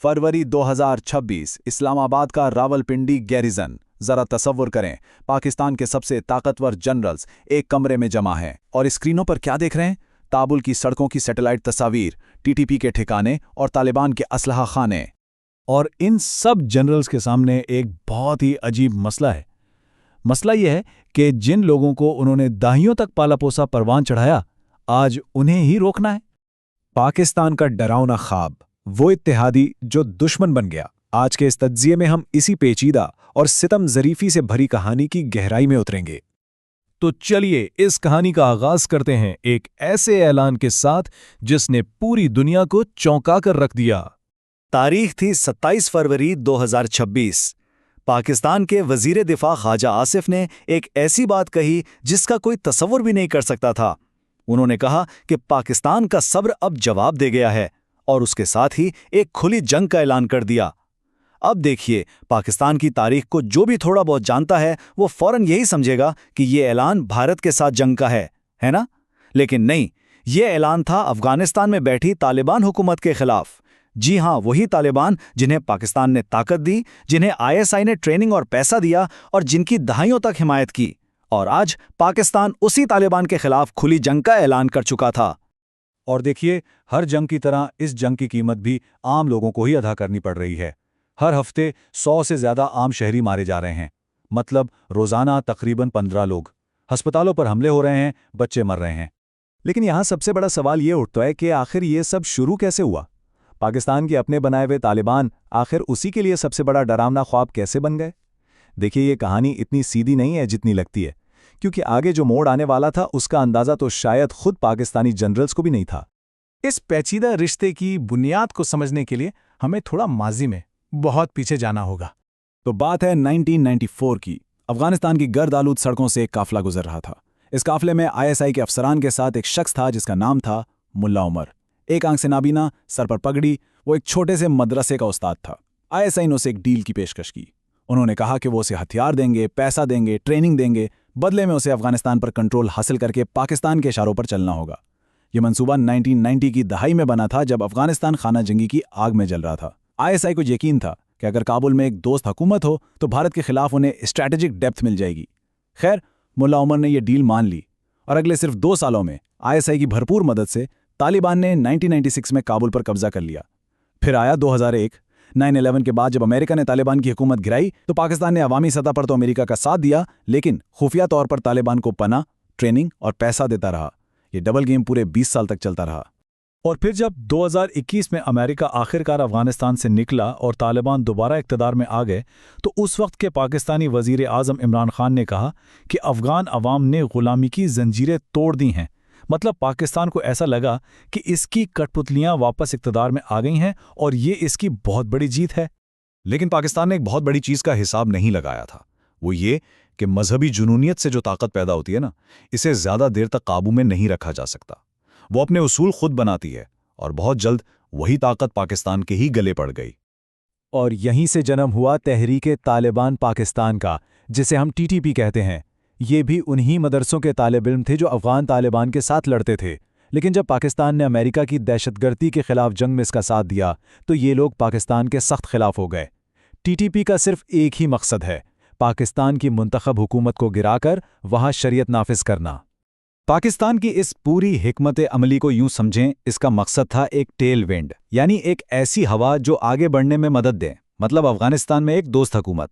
फरवरी 2026 इस्लामाबाद का रावलपिंडी गैरिजन। जरा तसव्वुर करें, पाकिस्तान के सबसे ताकतवर जनरल्स एक कमरे में जमा हैं और स्क्रीनों पर क्या देख रहे हैं? ताबुल की सड़कों की सैटेलाइट तस्वीर, टीटीपी के ठिकाने और तालिबान के असलहा खाने। और इन सब जनरल्स के सामने एक बहुत ही अजीब मसला है। मसला यह है कि जिन लोगों को उन्होंने दाहियों तक पाला पोसा परवान चढ़ाया, आज उन्हें ही रोकना है। पाकिस्तान का डरावना ख्वाब, वो इत्तेहादी जो दुश्मन बन गया। आज के इस तज्जिये में हम इसी पेचीदा और सितम ज़रीफ़ी से भरी कहानी की गहराई में उतरेंगे। तो चलिए इस कहानी का आगाज करते हैं एक ऐसे ऐलान के साथ जिसने पूरी दुनिया को चौंका कर रख दिया। तारीख थी 27 फरवरी 2026। पाकिस्तान के वजीर दिफा ख्वाजा आसिफ ने एक ऐसी बात कही जिसका कोई तसव्वुर भी नहीं कर सकता था। उन्होंने कहा कि पाकिस्तान का सब्र अब जवाब दे गया है और उसके साथ ही एक खुली जंग का ऐलान कर दिया। अब देखिए, पाकिस्तान की तारीख को जो भी थोड़ा बहुत जानता है वो फौरन यही समझेगा कि ये ऐलान भारत के साथ जंग का है ना? लेकिन नहीं, ये ऐलान था अफगानिस्तान में बैठी तालिबान हुकूमत के खिलाफ। जी हां, वही तालिबान जिन्हें पाकिस्तान ने ताकत दी, जिन्हें आईएसआई ने ट्रेनिंग और पैसा दिया और जिनकी दहाइयों तक हिमायत की। और आज पाकिस्तान उसी तालिबान के खिलाफ खुली जंग का ऐलान कर चुका था। और देखिए, हर जंग की तरह इस जंग की कीमत भी आम लोगों को ही अदा करनी पड़ रही है। हर हफ्ते 100 से ज्यादा आम शहरी मारे जा रहे हैं। मतलब रोजाना तकरीबन 15 लोग। अस्पतालों पर हमले हो रहे हैं, बच्चे मर रहे हैं। लेकिन यहाँ सबसे बड़ा सवाल ये उठता है कि आखिर ये सब शुरू कैसे हुआ? पाकिस्तान के अपने बनाए हुए तालिबान आखिर उसी के लिए सबसे बड़ा डरावना ख्वाब कैसे बन गए? देखिए, ये कहानी इतनी सीधी नहीं है जितनी लगती है, क्योंकि आगे जो मोड़ आने वाला था उसका अंदाजा तो शायद खुद पाकिस्तानी जनरल्स को भी नहीं था। इस पेचीदा रिश्ते की बुनियाद को समझने के लिए हमें थोड़ा माजी में बहुत पीछे जाना होगा। तो बात है 1994 की। अफगानिस्तान की गर्द आलूद सड़कों से एक काफिला गुजर रहा था। इस काफिले में आईएसआई के अफसरान के साथ एक शख्स था जिसका नाम था मुल्ला उमर। एक आंख से नाबीना, सर पर पगड़ी, वो एक छोटे से मदरसे का उस्ताद था। आईएसआई ने उसे एक डील की पेशकश की। उन्होंने कहा कि वो उसे हथियार देंगे, पैसा देंगे, ट्रेनिंग देंगे, बदले में उसे अफगानिस्तान पर कंट्रोल हासिल करके पाकिस्तान के इशारों पर चलना होगा। यह मंसूबा 1990 की दहाई में बना था, जब अफगानिस्तान खाना जंगी की आग में जल रहा था। आईएसआई को यकीन था कि अगर काबुल में एक दोस्त हुकूमत हो तो भारत के खिलाफ उन्हें स्ट्रैटेजिक डेप्थ मिल जाएगी। खैर, मुल्ला उमर ने यह डील मान ली और अगले सिर्फ 2 सालों में आईएसआई की भरपूर मदद से तालिबान ने 1996 में काबुल पर कब्जा कर लिया। फिर आया 2001। 9/11 के बाद जब अमेरिका ने तालिबान की हुकूमत गिराई तो पाकिस्तान ने अवामी सतह पर तो अमेरिका का साथ दिया, लेकिन खुफिया तौर पर तालिबान को पनाह, ट्रेनिंग और पैसा देता रहा। ये डबल गेम पूरे 20 साल तक चलता रहा। और फिर जब 2021 में अमेरिका आखिरकार अफगानिस्तान से निकला और तालिबान दोबारा इक़्तिदार में आ गए, तो उस वक्त के पाकिस्तानी वज़ीर आज़म इमरान खान ने कहा कि अफ़गान अवाम ने ग़ुलामी की जंजीरें तोड़ दी हैं। मतलब पाकिस्तान को ऐसा लगा कि इसकी कठपुतलियां वापस इक़्तिदार में आ गई हैं और ये इसकी बहुत बड़ी जीत है। लेकिन पाकिस्तान ने एक बहुत बड़ी चीज़ का हिसाब नहीं लगाया था। वो ये कि मजहबी जुनूनियत से जो ताकत पैदा होती है ना, इसे ज़्यादा देर तक काबू में नहीं रखा जा सकता। वो अपने उसूल खुद बनाती है और बहुत जल्द वही ताकत पाकिस्तान के ही गले पड़ गई। और यहीं से जन्म हुआ तहरीक तालिबान पाकिस्तान का, जिसे हम टीटीपी कहते हैं। ये भी उन्हीं मदरसों के तालिब इल्म थे जो अफगान तालिबान के साथ लड़ते थे। लेकिन जब पाकिस्तान ने अमेरिका की दहशतगर्दी के खिलाफ जंग में इसका साथ दिया तो ये लोग पाकिस्तान के सख्त खिलाफ हो गए। टीटीपी का सिर्फ एक ही मकसद है, पाकिस्तान की मुंतखब हुकूमत को गिराकर वहाँ शरीयत नाफिज करना। पाकिस्तान की इस पूरी हिकमत अमली को यूं समझें, इसका मकसद था एक टेल विंड, यानी एक ऐसी हवा जो आगे बढ़ने में मदद दे। मतलब अफगानिस्तान में एक दोस्त हुकूमत,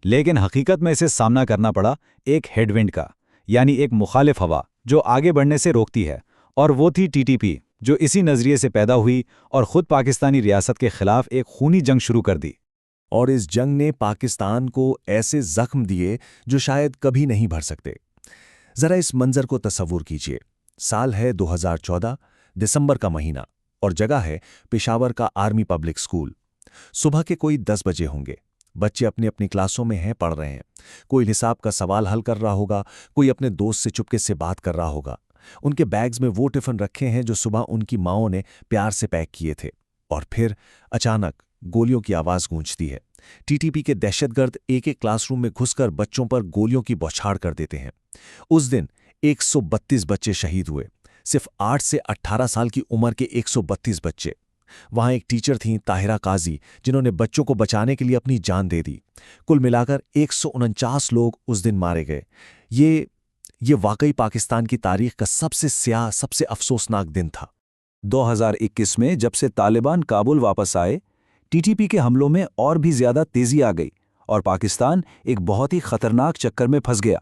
लेकिन हकीकत में इसे सामना करना पड़ा एक हेडविंड का, यानी एक मुखालिफ हवा जो आगे बढ़ने से रोकती है। और वो थी टीटीपी, जो इसी नज़रिए से पैदा हुई और ख़ुद पाकिस्तानी रियासत के खिलाफ एक खूनी जंग शुरू कर दी। और इस जंग ने पाकिस्तान को ऐसे जख्म दिए जो शायद कभी नहीं भर सकते। ज़रा इस मंजर को तसव्वुर कीजिए। साल है 2014, दिसंबर का महीना, और जगह है पेशावर का आर्मी पब्लिक स्कूल। सुबह के कोई 10 बजे होंगे। बच्चे अपनी अपनी क्लासों में हैं, पढ़ रहे हैं। कोई हिसाब का सवाल हल कर रहा होगा, कोई अपने दोस्त से चुपके से बात कर रहा होगा। उनके बैग्स में वो टिफ़िन रखे हैं जो सुबह उनकी माँओं ने प्यार से पैक किए थे। और फिर अचानक गोलियों की आवाज़ गूंजती है। टीटीपी के दहशतगर्द एक एक क्लासरूम में घुसकर बच्चों पर गोलियों की बौछार कर देते हैं। उस दिन 132 बच्चे शहीद हुए। सिर्फ 8 से 18 साल की उम्र के 132 बच्चे। وہاں ایک ٹیچر تھیں طاہرہ قاضی، جنہوں نے بچوں کو بچانے کے لیے اپنی جان دے دی۔ کل ملا کر 149 لوگ اس دن مارے گئے۔ یہ واقعی پاکستان کی تاریخ کا سب سے سیاہ، سب سے افسوسناک دن تھا۔ 2021 میں جب سے طالبان کابل واپس آئے، ٹی ٹی پی کے حملوں میں اور بھی زیادہ تیزی آ گئی اور پاکستان ایک بہت ہی خطرناک چکر میں پھنس گیا۔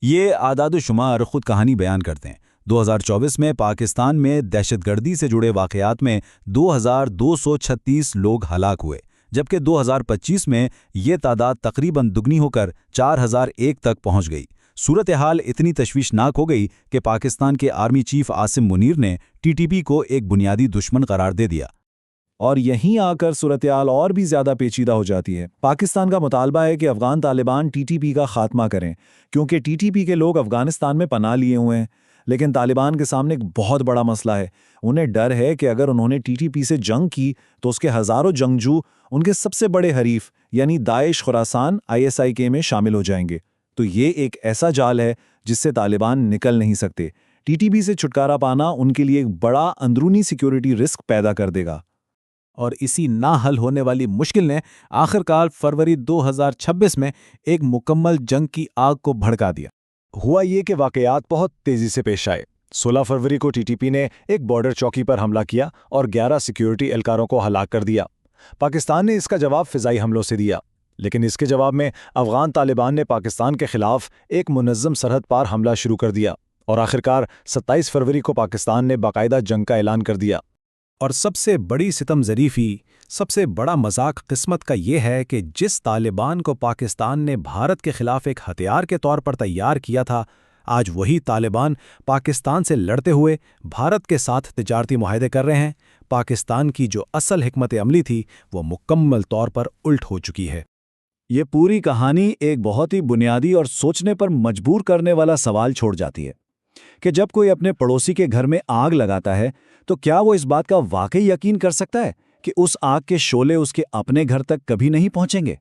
یہ اعداد و شمار خود کہانی بیان کرتے ہیں۔ 2024 میں پاکستان میں دہشت گردی سے جڑے واقعات میں 2236 لوگ ہلاک ہوئے، جبکہ 2025 میں یہ تعداد تقریباً دگنی ہو کر 4001 تک پہنچ گئی۔ صورتحال اتنی تشویشناک ہو گئی کہ پاکستان کے آرمی چیف عاصم منیر نے ٹی ٹی پی کو ایک بنیادی دشمن قرار دے دیا۔ اور یہیں آ کر صورتحال اور بھی زیادہ پیچیدہ ہو جاتی ہے۔ پاکستان کا مطالبہ ہے کہ Afghan Taliban T T P کا خاتمہ کریں، کیونکہ ٹی ٹی پی کے لوگ افغانستان میں پناہ لیے ہوئے ہیں۔ لیکن طالبان کے سامنے ایک بہت بڑا مسئلہ ہے۔ انہیں ڈر ہے کہ اگر انہوں نے ٹی ٹی پی سے جنگ کی تو اس کے ہزاروں جنگجو ان کے سب سے بڑے حریف یعنی داعش خراسان ISIK میں شامل ہو جائیں گے۔ تو یہ ایک ایسا جال ہے جس سے طالبان نکل نہیں سکتے۔ ٹی ٹی پی سے چھٹکارا پانا ان کے لیے ایک بڑا اندرونی سیکیورٹی رسک پیدا کر دے گا۔ اور اسی نہ حل ہونے والی مشکل نے آخرکار فروری 2026 میں ایک مکمل جنگ کی آگ کو بھڑکا دیا۔ ہوا یہ کہ واقعات بہت تیزی سے پیش آئے۔ 16 فروری کو ٹی ٹی پی نے ایک بارڈر چوکی پر حملہ کیا اور 11 سیکیورٹی اہلکاروں کو ہلاک کر دیا۔ پاکستان نے اس کا جواب فضائی حملوں سے دیا، لیکن اس کے جواب میں افغان طالبان نے پاکستان کے خلاف ایک منظم سرحد پار حملہ شروع کر دیا اور آخرکار 27 فروری کو پاکستان نے باقاعدہ جنگ کا اعلان کر دیا۔ اور سب سے بڑی ستم ظریفی، سب سے بڑا مذاق قسمت کا یہ ہے کہ جس طالبان کو پاکستان نے بھارت کے خلاف ایک ہتھیار کے طور پر تیار کیا تھا، آج وہی طالبان پاکستان سے لڑتے ہوئے بھارت کے ساتھ تجارتی معاہدے کر رہے ہیں۔ پاکستان کی جو اصل حکمت عملی تھی وہ مکمل طور پر الٹ ہو چکی ہے۔ یہ پوری کہانی ایک بہت ہی بنیادی اور سوچنے پر مجبور کرنے والا سوال چھوڑ جاتی ہے کہ جب کوئی اپنے پڑوسی کے گھر میں آگ لگاتا ہے تو کیا وہ اس بات کا واقعی یقین کر سکتا ہے کہ اس آگ کے شعلے اس کے اپنے گھر تک کبھی نہیں پہنچیں گے؟